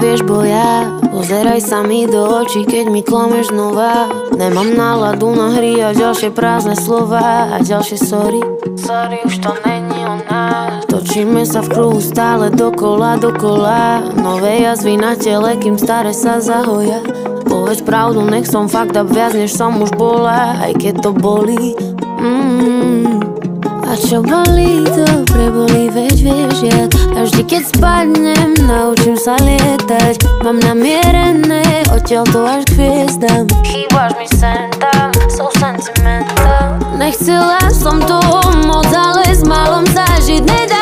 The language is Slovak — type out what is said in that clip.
vieš boja. Pozeraj sa mi do očí, keď mi klameš znova. Nemám náladu na hry a ďalšie prázdne slova. A ďalšie sorry, sorry, už to není o nás. Točíme sa v kruhu stále dokola, dokola. Nové jazvy na tele, kým staré sa zahoja. Povedz pravdu, nech som fakt up viac, než som už bola. Aj keď to bolí. A čo bolí, to prebolí, veď vieš ja. A vždy keď spadnem, naučím sa lietať. Mám namierené, odtiaľ to až k hviezdam. Chýbaš mi sem tam, so sentimental. Nechcela som to moc, ale s malom zažiť nedá.